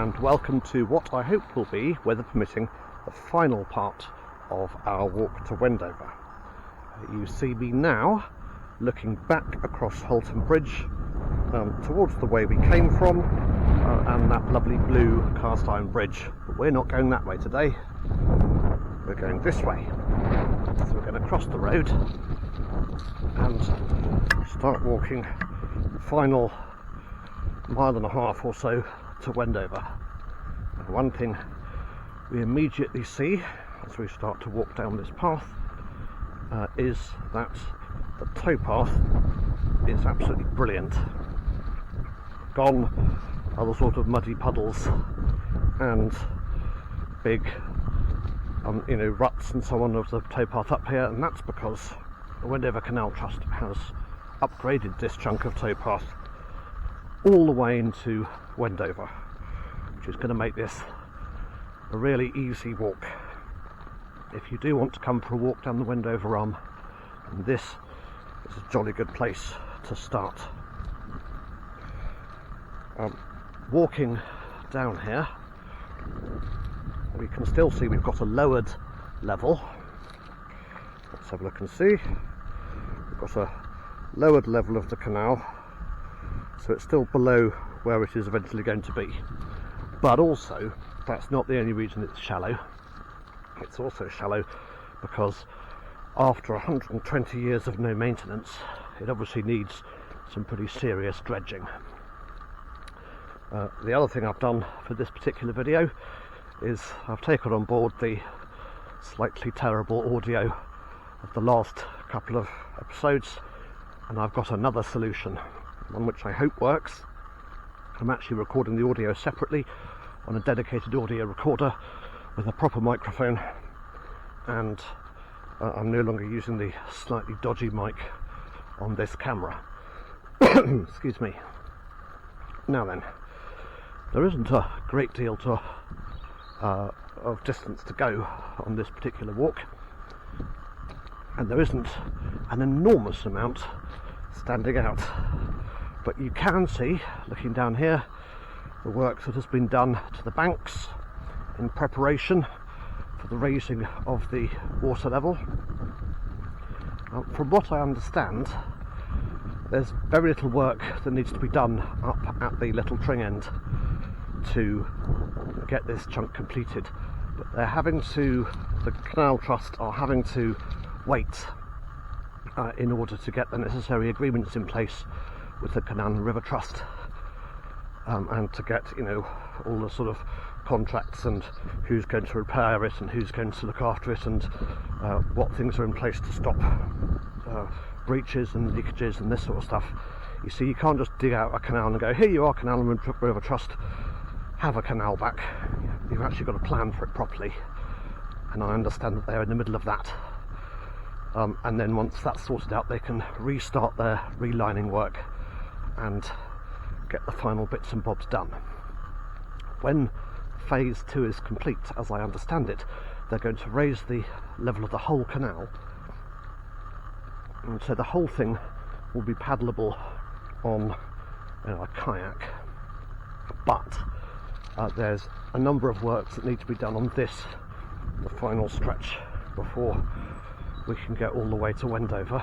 and welcome to what I hope will be, weather permitting, the final part of our walk to Wendover. You see me now looking back across Holton Bridge towards the way we came from and that lovely blue cast iron bridge. But we're not going that way today, we're going this way. So we're going to cross the road and start walking the final mile and a half or so to Wendover. And one thing we immediately see as we start to walk down this path is that the towpath is absolutely brilliant. Gone are the sort of muddy puddles and big ruts and so on of the towpath up here, and that's because the Wendover Canal Trust has upgraded this chunk of towpath all the way into Wendover, which is going to make this a really easy walk. If you do want to come for a walk down the Wendover Arm, then this is a jolly good place to start. Walking down here, we can still see we've got a lowered level. Let's have a look and see. We've got a lowered level of the canal, so it's still below where it is eventually going to be. But also, that's not the only reason it's shallow. It's also shallow because after 120 years of no maintenance, it obviously needs some pretty serious dredging. The other thing I've done for this particular video is I've taken on board the slightly terrible audio of the last couple of episodes, and I've got another solution, one which I hope works. I'm actually recording the audio separately on a dedicated audio recorder with a proper microphone, and I'm no longer using the slightly dodgy mic on this camera. Excuse me. Now then, there isn't a great deal of distance to go on this particular walk, and there isn't an enormous amount standing out, but you can see, looking down here, the work that has been done to the banks in preparation for the raising of the water level. From what I understand, there's very little work that needs to be done up at the little tring end to get this chunk completed, but the Canal Trust are having to wait in order to get the necessary agreements in place with the Canal and River Trust, and to get all the sort of contracts and who's going to repair it and who's going to look after it, and what things are in place to stop breaches and leakages and this sort of stuff. You see, you can't just dig out a canal and go, here you are, Canal and River Trust, have a canal back. You've actually got to plan for it properly, and I understand that they're in the middle of that. And then once that's sorted out, they can restart their relining work and get the final bits and bobs done. When phase 2 is complete, as I understand it, they're going to raise the level of the whole canal, and so the whole thing will be paddleable on a kayak. But there's a number of works that need to be done on the final stretch, before we can get all the way to Wendover.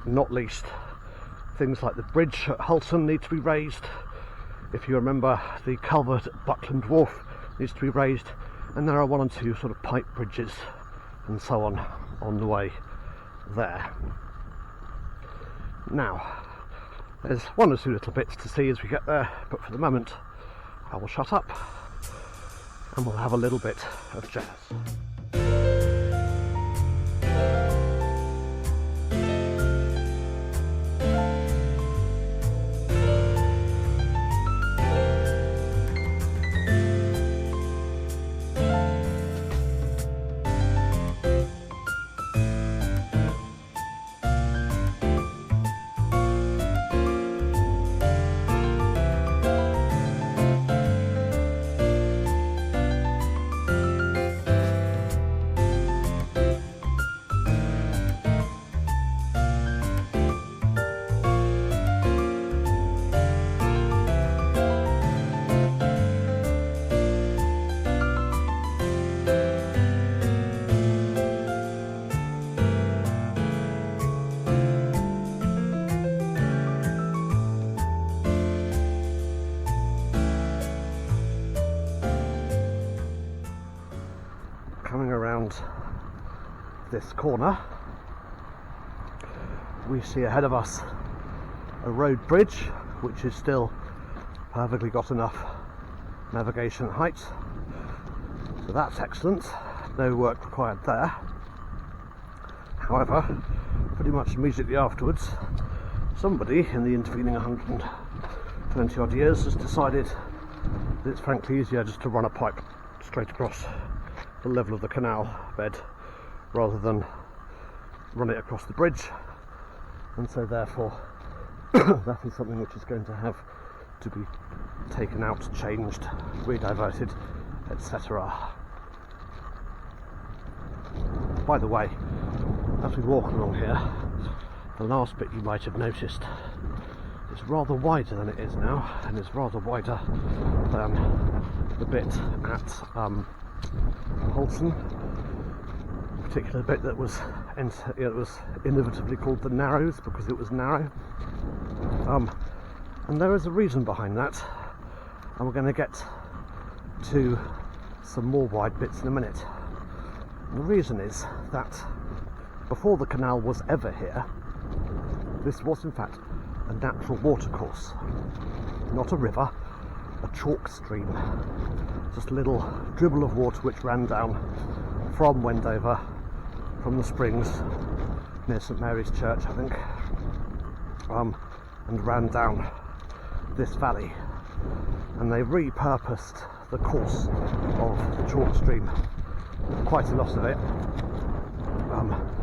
Not least, things like the bridge at Holton need to be raised. If you remember, the culvert at Buckland Wharf needs to be raised, and there are one or two sort of pipe bridges and so on the way there. Now, there's one or two little bits to see as we get there, but for the moment I will shut up and we'll have a little bit of jazz. round this corner, we see ahead of us a road bridge which is still perfectly got enough navigation height, so that's excellent, no work required there. However, pretty much immediately afterwards, somebody in the intervening 120 odd years has decided that it's frankly easier just to run a pipe straight across the level of the canal bed rather than run it across the bridge, and so therefore that is something which is going to have to be taken out, changed, rediverted, etc. By the way, as we walk along here, the last bit you might have noticed is rather wider than it is now, and is rather wider than the bit at Holson, a particular bit that was inevitably called the Narrows because it was narrow. And there is a reason behind that, and we're going to get to some more wide bits in a minute. And the reason is that before the canal was ever here, this was in fact a natural watercourse, not a river, a chalk stream, just a little dribble of water which ran down from Wendover, from the springs near St Mary's Church, I think, and ran down this valley, and they repurposed the course of the chalk stream, quite a lot of it.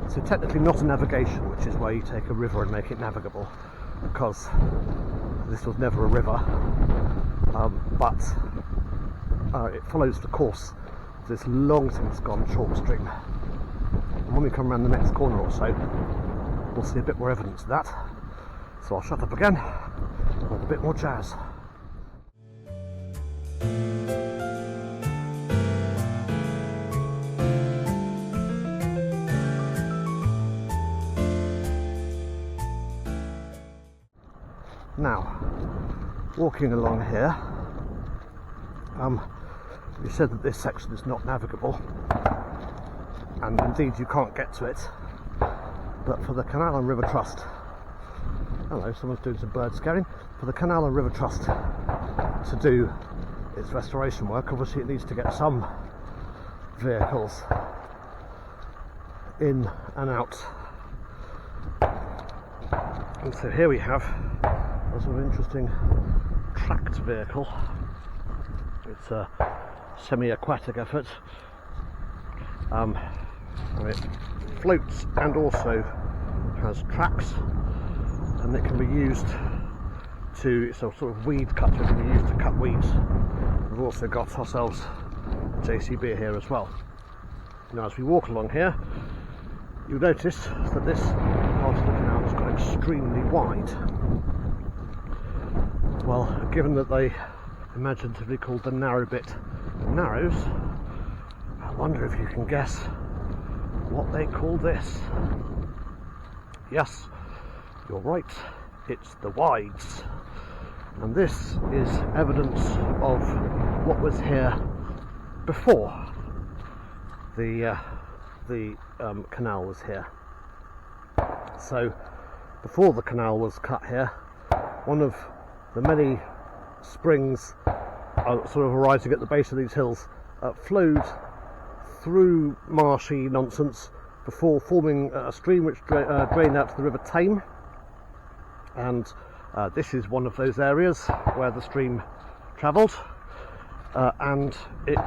So technically not a navigation, which is where you take a river and make it navigable, because this was never a river, but it follows the course of this long since gone chalk stream. And when we come around the next corner or so, we'll see a bit more evidence of that. So I'll shut up again with a bit more jazz. Now, walking along here, you said that this section is not navigable, and indeed you can't get to it, but for the Canal and River Trust, hello, someone's doing some bird scaring, for the Canal and River Trust to do its restoration work, obviously it needs to get some vehicles in and out, and so here we have a sort of interesting tracked vehicle. It's a semi-aquatic effort, and it floats and also has tracks, and it can be used to, it's a sort of weed cutter, it can be used to cut weeds. We've also got ourselves JCB here as well. Now as we walk along here, you'll notice that this part of the canal has got extremely wide. Well, given that they imaginatively called the narrow bit Narrows, I wonder if you can guess what they call this. Yes, you're right, it's the Wides. And this is evidence of what was here before the canal was here. So, before the canal was cut here, one of the many springs sort of arising at the base of these hills flowed through marshy nonsense before forming a stream which drained out to the River Tame, and this is one of those areas where the stream travelled, and it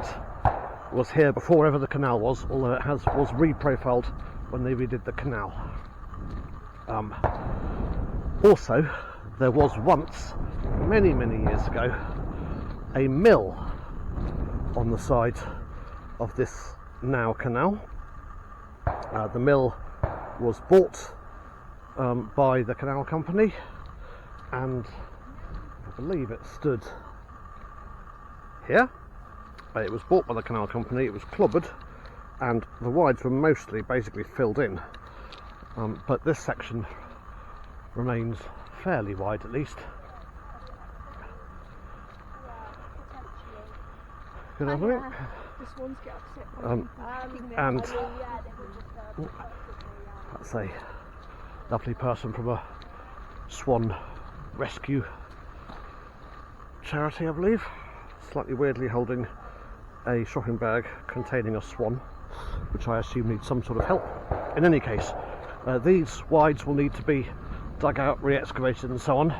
was here before ever the canal was, although it was reprofiled when they redid the canal. Also, there was once, many years ago, a mill on the side of this now canal. The mill was bought by the canal company, and I believe it stood here. It was bought by the canal company, it was clobbered, and the Wides were mostly basically filled in, but this section remains fairly wide at least. Good afternoon. the swans get upset by and that's a lovely person from a swan rescue charity, I believe, slightly weirdly holding a shopping bag containing a swan, which I assume needs some sort of help. In any case, these wides will need to be dug out, re-excavated and so on.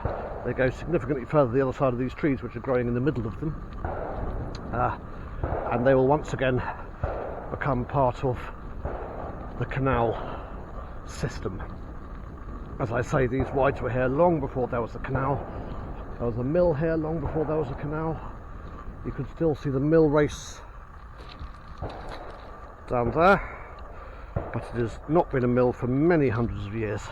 They go significantly further the other side of these trees, which are growing in the middle of them, and they will once again become part of the canal system. As I say, these wides were here long before there was a canal. There was a mill here long before there was a canal. You can still see the mill race down there, but it has not been a mill for many hundreds of years.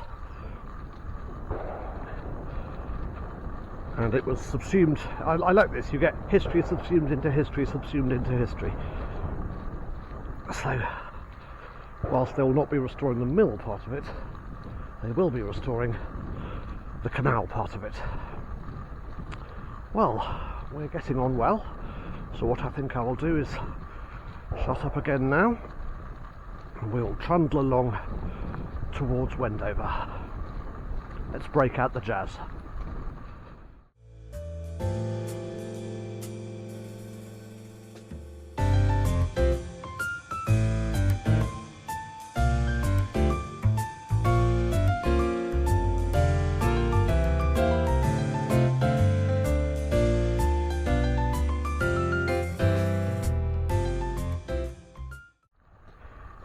And it was subsumed. I like this, you get history subsumed into history, subsumed into history. So, whilst they will not be restoring the mill part of it, they will be restoring the canal part of it. Well, we're getting on well, so what I think I will do is shut up again now, and we'll trundle along towards Wendover. Let's break out the jazz.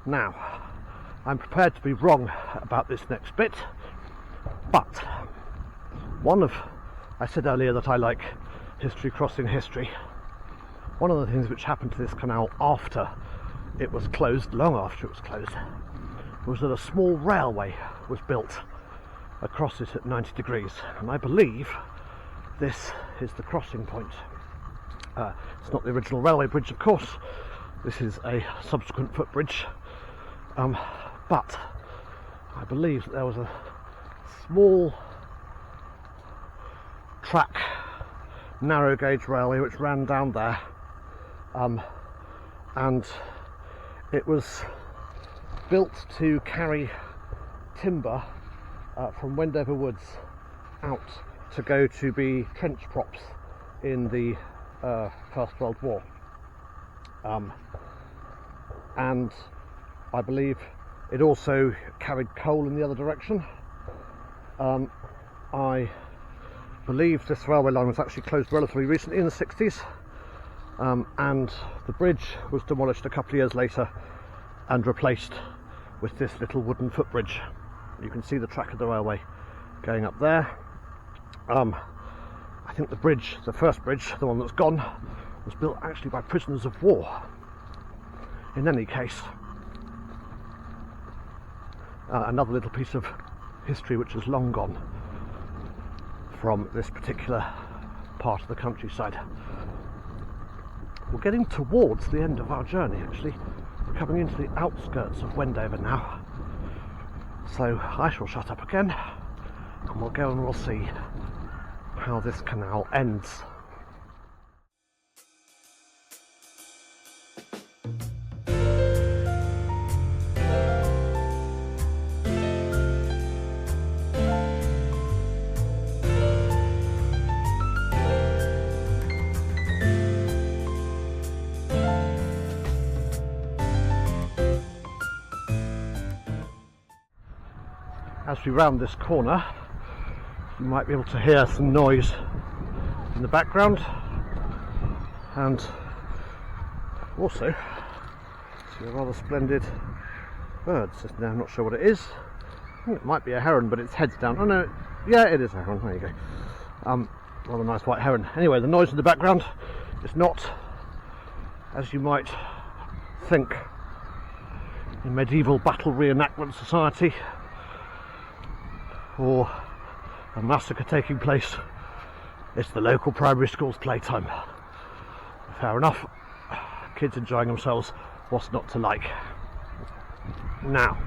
Now, I'm prepared to be wrong about this next bit, but I said earlier that I like history crossing history. One of the things which happened to this canal after it was closed, long after it was closed, was that a small railway was built across it at 90 degrees, and I believe this is the crossing point. It's not the original railway bridge, of course. This is a subsequent footbridge. But I believe that there was a small track, narrow gauge railway which ran down there, and it was built to carry timber from Wendover Woods out to go to be trench props in the First World War, and I believe it also carried coal in the other direction. I believe this railway line was actually closed relatively recently in the 60s, and the bridge was demolished a couple of years later and replaced with this little wooden footbridge. You can see the track of the railway going up there. I think the bridge, the first bridge, the one that's gone, was built actually by prisoners of war. In any case, another little piece of history which is long gone from this particular part of the countryside. We're getting towards the end of our journey, actually. We're coming into the outskirts of Wendover now. So I shall shut up again, and we'll go and we'll see how this canal ends. As we round this corner, you might be able to hear some noise in the background, and also see a rather splendid bird sitting there. I'm not sure what it is. I think it might be a heron, but its head's down. Oh no, yeah, it is a heron. There you go. Rather nice white heron. Anyway, the noise in the background is not, as you might think, in medieval battle reenactment society, or a massacre taking place. It's the local primary school's playtime. Fair enough. Kids enjoying themselves, what's not to like? Now,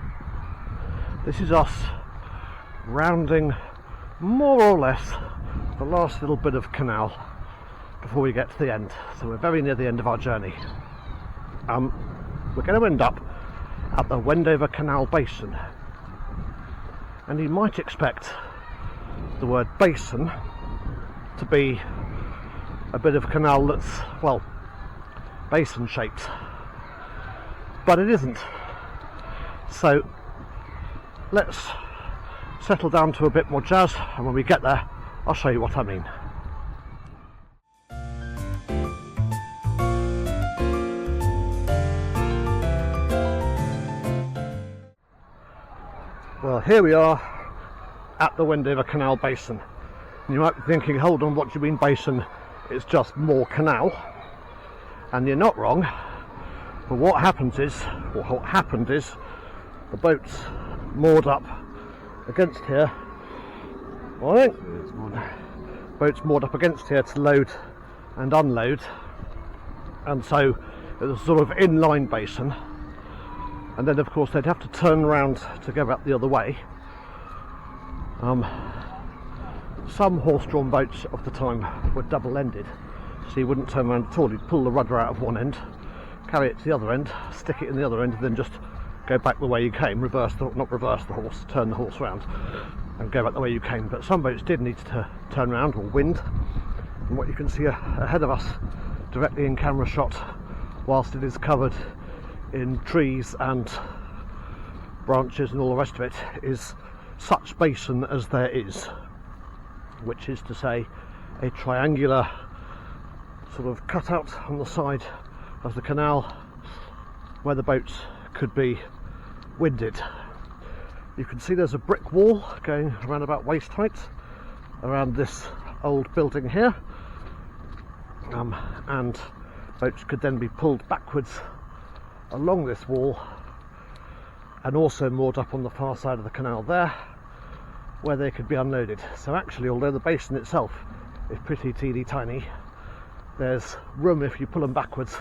this is us rounding more or less the last little bit of canal before we get to the end. So we're very near the end of our journey. we're going to end up at the Wendover Canal basin, and you might expect the word basin to be a bit of canal that's, well, basin shaped, but it isn't. So let's settle down to a bit more jazz, and when we get there I'll show you what I mean. Well, here we are at the Wendover Canal basin. And you might be thinking, hold on, what do you mean basin? It's just more canal. And you're not wrong. But what happened is the boats moored up against here. Right? Boats moored up against here to load and unload. And so it was a sort of inline basin. And then of course they'd have to turn around to go back the other way. Some horse-drawn boats of the time were double-ended, so you wouldn't turn around at all. You'd pull the rudder out of one end, carry it to the other end, stick it in the other end, and then just go back the way you came, turn the horse round and go back the way you came. But some boats did need to turn around, or wind, and what you can see ahead of us directly in camera shot, whilst it is covered in trees and branches and all the rest of it, is such basin as there is, which is to say a triangular sort of cutout on the side of the canal where the boats could be winded. You can see there's a brick wall going around about waist height around this old building here, and boats could then be pulled backwards along this wall and also moored up on the far side of the canal there, where they could be unloaded. So actually, although the basin itself is pretty teeny tiny, there's room, if you pull them backwards,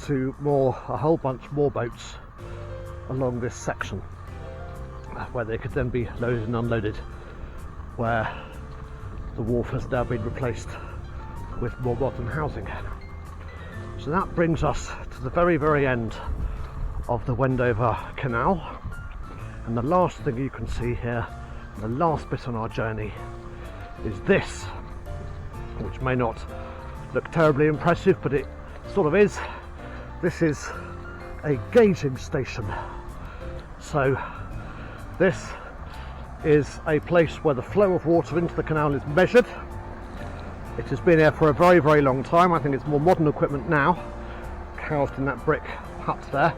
to moor a whole bunch more boats along this section, where they could then be loaded and unloaded, where the wharf has now been replaced with more modern housing. So that brings us to the very, very end of the Wendover Canal, and the last thing you can see here, the last bit on our journey, is this, which may not look terribly impressive, but it sort of is. This is a gauging station. So this is a place where the flow of water into the canal is measured. It has been here for a very, very long time. I think it's more modern equipment now, housed in that brick hut there.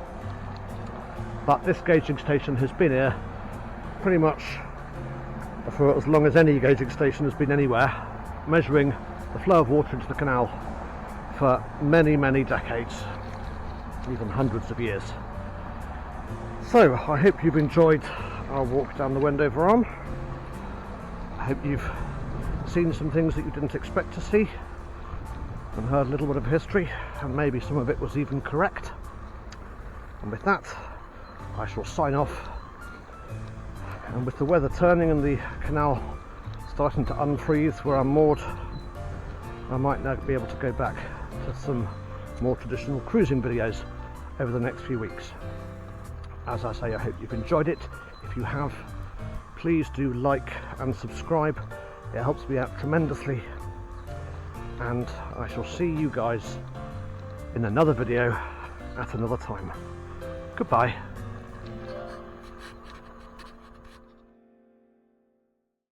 But this gauging station has been here pretty much for as long as any gauging station has been anywhere, measuring the flow of water into the canal for many, many decades, even hundreds of years. So I hope you've enjoyed our walk down the Wendover Arm. I hope you've seen some things that you didn't expect to see, and heard a little bit of history, and maybe some of it was even correct. And with that, I shall sign off. And with the weather turning and the canal starting to unfreeze where I'm moored, I might now be able to go back to some more traditional cruising videos over the next few weeks. As I say, I hope you've enjoyed it. If you have, please do like and subscribe. It helps me out tremendously, and I shall see you guys in another video at another time. Goodbye.